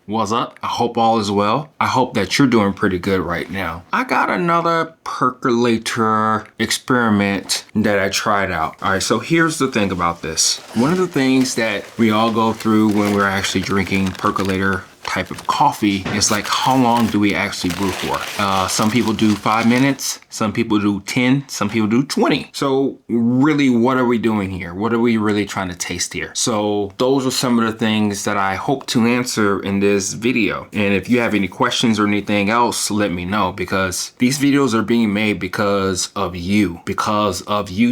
What's up? I hope all is well. I hope that you're doing pretty good right now. I got another percolator experiment that I tried out. All right, so here's the thing about this. One of the things that we all go through when we're actually drinking percolator type of coffee is like, how long do we actually brew for? Some people do 5 minutes, some people do 10, some people do 20. So really, what are we doing here? What are we really trying to taste here? So those are some of the things that I hope to answer in this video. And if you have any questions or anything else, let me know, because these videos are being made because of you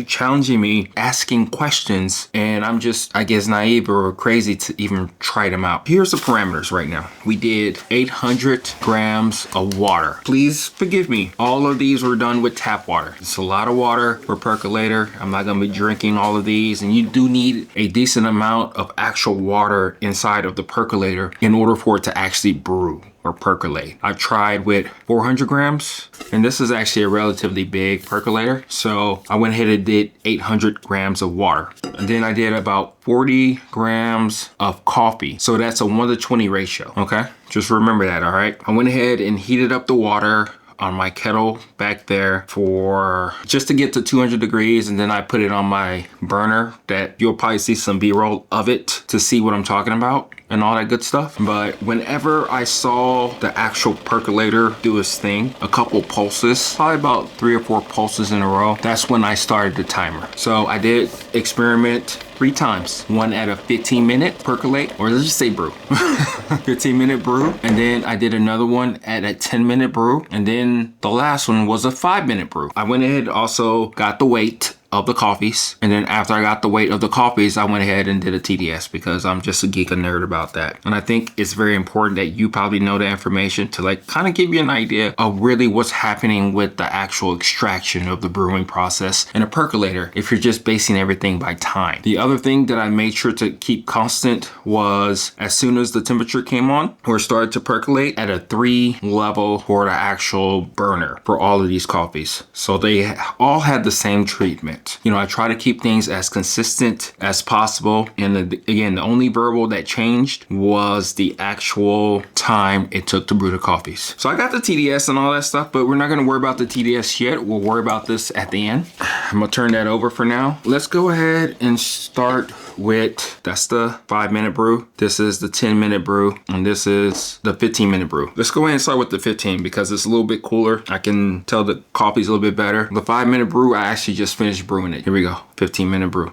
challenging me, asking questions, and I'm just, I guess, naive or crazy to even try them out. Here's the parameters right now. We did 800 grams of water. Please forgive me. All of these were done with tap water. It's a lot of water for percolator. I'm not gonna be drinking all of these, and you do need a decent amount of actual water inside of the percolator in order for it to actually brew or percolate. I tried with 400 grams, and this is actually a relatively big percolator. So I went ahead and did 800 grams of water. And then I did about 40 grams of coffee. So that's a 1:20 ratio, okay? Just remember that, all right? I went ahead and heated up the water on my kettle back there for just to get to 200 degrees, and then I put it on my burner that you'll probably see some B-roll of it to see what I'm talking about and all that good stuff. But whenever I saw the actual percolator do its thing, a couple pulses, probably about 3 or 4 pulses in a row, that's when I started the timer. So I did experiment 3 times. One at a 15-minute percolate, or let's just say brew. 15-minute brew. And then I did another one at a 10-minute brew. And then the last one was a 5-minute brew. I went ahead and also got the weight of the coffees. And then after I got the weight of the coffees, I went ahead and did a TDS because I'm just a geek and nerd about that. And I think it's very important that you probably know the information to like kind of give you an idea of really what's happening with the actual extraction of the brewing process in a percolator if you're just basing everything by time. The other thing that I made sure to keep constant was as soon as the temperature came on or started to percolate at a 3 level for the actual burner for all of these coffees. So they all had the same treatment. You know, I try to keep things as consistent as possible. And again, the only variable that changed was the actual time it took to brew the coffees. So I got the TDS and all that stuff, but we're not going to worry about the TDS yet. We'll worry about this at the end. I'm going to turn that over for now. Let's go ahead and start with, that's the 5-minute brew. This is the 10-minute brew. And this is the 15-minute brew. Let's go ahead and start with the 15 because it's a little bit cooler. I can tell the coffee's a little bit better. The 5-minute brew, I actually just finished brewing it. Here we go, 15-minute brew.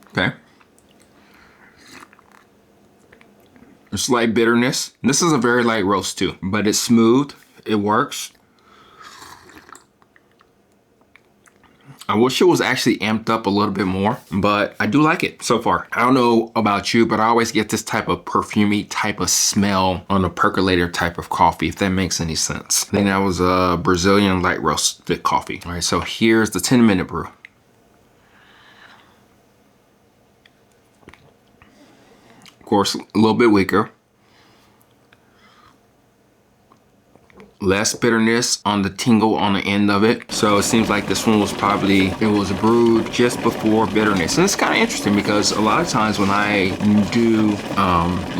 Okay. A slight bitterness. This is a very light roast too, but it's smooth. It works. I wish it was actually amped up a little bit more, but I do like it so far. I don't know about you, but I always get this type of perfumey type of smell on a percolator type of coffee, if that makes any sense. Then that was a Brazilian light roasted coffee. All right, so here's the 10-minute brew. Of course, a little bit weaker. Less bitterness on the tingle on the end of it. So it seems like this one was probably, it was brewed just before bitterness. And it's kind of interesting because a lot of times when I do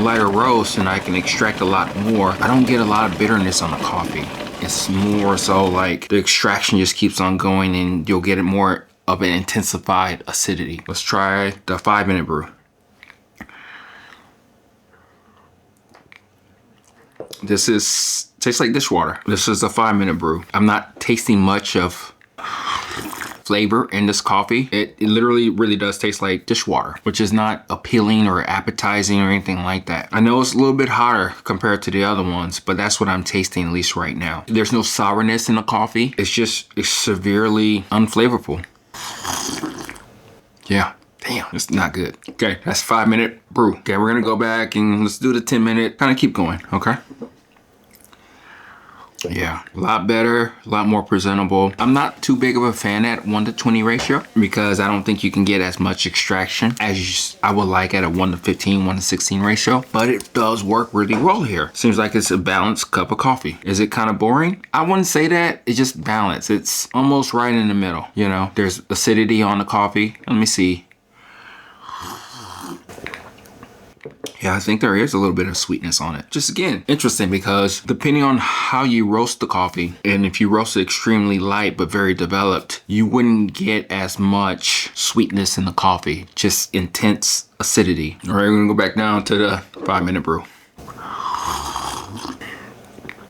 lighter roast and I can extract a lot more, I don't get a lot of bitterness on the coffee. It's more so like the extraction just keeps on going and you'll get it more of an intensified acidity. Let's try the 5-minute brew. This is, tastes like dishwater. This is a 5-minute brew. I'm not tasting much of flavor in this coffee. It literally really does taste like dishwater, which is not appealing or appetizing or anything like that. I know it's a little bit hotter compared to the other ones, but that's what I'm tasting at least right now. There's no sourness in the coffee. It's severely unflavorful. Yeah. Damn, it's not good. Okay, that's 5-minute brew. Okay, we're gonna go back and let's do the 10-minute, kind of keep going, okay? Yeah, a lot better, a lot more presentable. I'm not too big of a fan at 1:20 ratio because I don't think you can get as much extraction as I would like at a 1:15, 1:16 ratio, but it does work really well here. Seems like it's a balanced cup of coffee. Is it kind of boring? I wouldn't say that. It's just balanced. It's almost right in the middle, you know? There's acidity on the coffee. Let me see. Yeah, I think there is a little bit of sweetness on it. Just again, interesting because depending on how you roast the coffee, and if you roast it extremely light but very developed, you wouldn't get as much sweetness in the coffee, just intense acidity. All right, we're gonna go back down to the 5-minute brew.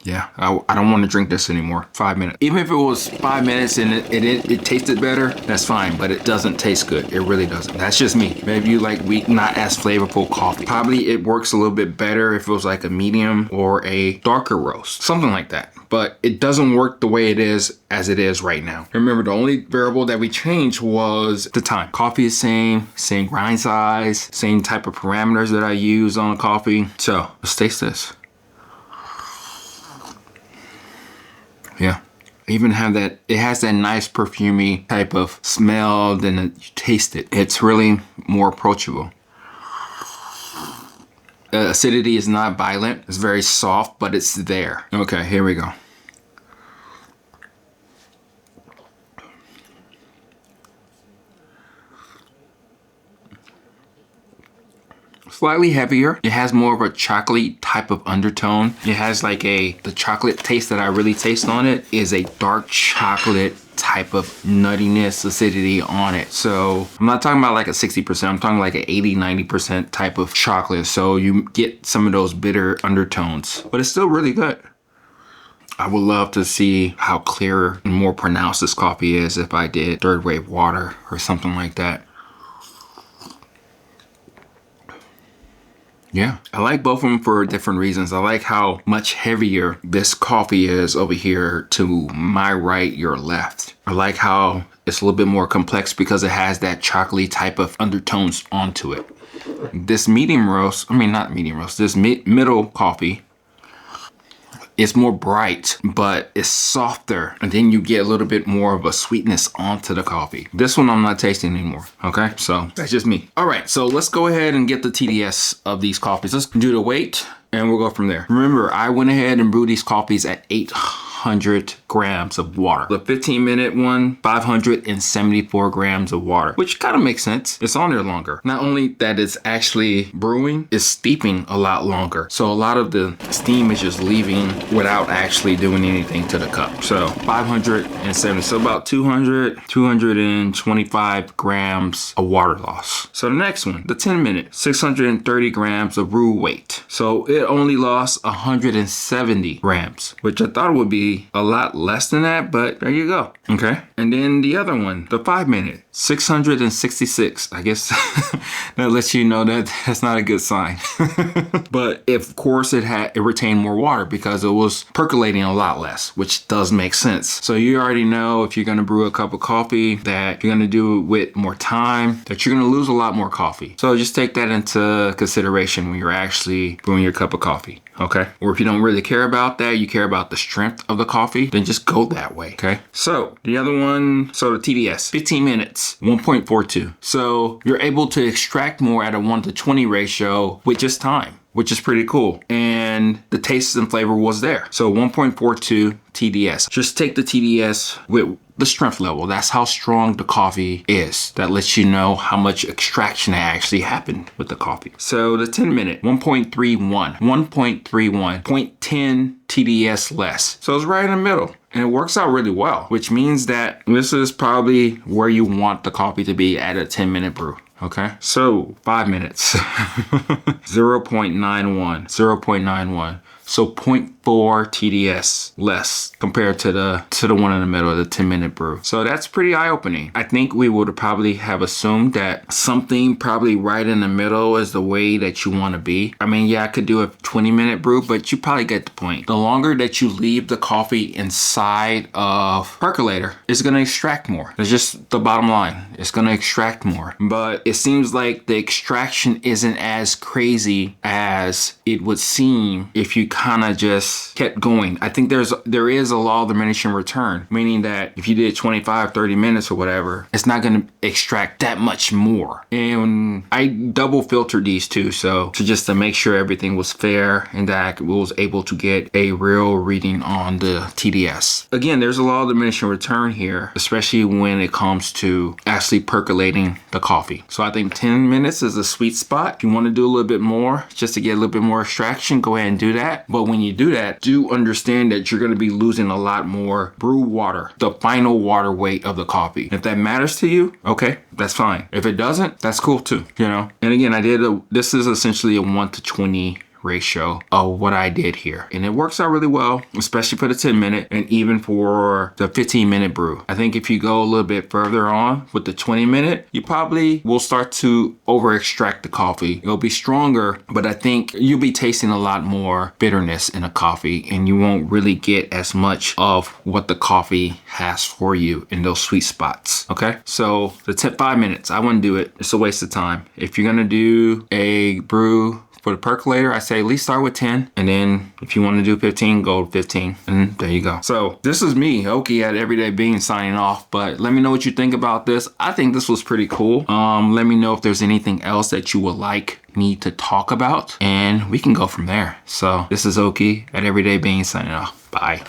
Yeah, I don't want to drink this anymore. 5 minutes. Even if it was 5 minutes and it tasted better, that's fine, but it doesn't taste good. It really doesn't. That's just me. Maybe you like weak, not as flavorful coffee. Probably it works a little bit better if it was like a medium or a darker roast, something like that. But it doesn't work the way it is as it is right now. Remember, the only variable that we changed was the time. Coffee is same grind size, same type of parameters that I use on a coffee. So let's taste this. Yeah, even have that, it has that nice perfumey type of smell, then you taste it. It's really more approachable. The acidity is not violent, it's very soft, but it's there. Okay, here we go. Slightly heavier. It has more of a chocolate type of undertone. It has like the chocolate taste that I really taste on it is a dark chocolate type of nuttiness, acidity on it. So I'm not talking about like a 60%, I'm talking like an 80-90% type of chocolate. So you get some of those bitter undertones, but it's still really good. I would love to see how clear and more pronounced this coffee is if I did third wave water or something like that. Yeah, I like both of them for different reasons. I like how much heavier this coffee is over here to my right, your left. I like how it's a little bit more complex because it has that chocolatey type of undertones onto it. This medium roast, I mean not medium roast, this middle coffee, it's more bright, but it's softer. And then you get a little bit more of a sweetness onto the coffee. This one I'm not tasting anymore, okay? So that's just me. All right, so let's go ahead and get the TDS of these coffees. Let's do the weight and we'll go from there. Remember, I went ahead and brewed these coffees at 800 grams of water. The 15-minute one, 574 grams of water, which kind of makes sense. It's on there longer. Not only that it's actually brewing, it's steeping a lot longer. So a lot of the steam is just leaving without actually doing anything to the cup. So 570, so about 225 grams of water loss. So the next one, the 10-minute, 630 grams of brew weight. So it only lost 170 grams, which I thought would be a lot less than that, but there you go. Okay. And then the other one, the 5-minute, 666. I guess that lets you know that that's not a good sign. But of course it retained more water because it was percolating a lot less, which does make sense. So you already know if you're going to brew a cup of coffee that you're going to do it with more time, that you're going to lose a lot more coffee. So just take that into consideration when you're actually brewing your cup of coffee. Okay. Or if you don't really care about that, you care about the strength of the coffee, then just go that way. Okay. So the other one, so the TDS, 15 minutes, 1.42. So you're able to extract more at a 1:20 ratio with just time, which is pretty cool. And the taste and flavor was there. So 1.42 TDS. Just take the TDS with the strength level. That's how strong the coffee is. That lets you know how much extraction actually happened with the coffee. So the 10-minute, 1.31, 0.10 TDS less. So it's right in the middle. And it works out really well, which means that this is probably where you want the coffee to be at a 10-minute brew. Okay, so 5 minutes, 0.91, 0.91. So 0.4 TDS less compared to the one in the middle, the 10-minute brew. So that's pretty eye-opening. I think we would probably have assumed that something probably right in the middle is the way that you want to be. I mean, yeah, I could do a 20-minute brew, but you probably get the point. The longer that you leave the coffee inside of percolator, it's going to extract more. That's just the bottom line. It's going to extract more. But it seems like the extraction isn't as crazy as it would seem if you kind of just kept going. I think there is a law of diminishing return, meaning that if you did 25, 30 minutes or whatever, it's not going to extract that much more. And I double filtered these two, so just to make sure everything was fair and that I was able to get a real reading on the TDS. Again, there's a law of diminishing return here, especially when it comes to actually percolating the coffee. So I think 10 minutes is a sweet spot. If you want to do a little bit more just to get a little bit more extraction, go ahead and do that. But when you do that, do understand that you're going to be losing a lot more brew water, the final water weight of the coffee. If that matters to you, okay, that's fine. If it doesn't, that's cool too, you know? And again, this is essentially a 1:20 ratio of what I did here, and it works out really well, especially for the 10-minute and even for the 15-minute brew. I think if you go a little bit further on with the 20-minute, you probably will start to over extract the coffee. It'll be stronger, but I think you'll be tasting a lot more bitterness in a coffee, and you won't really get as much of what the coffee has for you in those sweet spots. Okay, so the 5 minutes, I wouldn't do it. It's a waste of time. If you're gonna do a brew for the percolator, I say at least start with 10, and then if you want to do 15, go 15, and there you go. So this is me, Oki at Everyday Bean, signing off. But let me know what you think about this. I think this was pretty cool. Let me know if there's anything else that you would like me to talk about, and we can go from there. So this is Oki at Everyday Bean, signing off. Bye.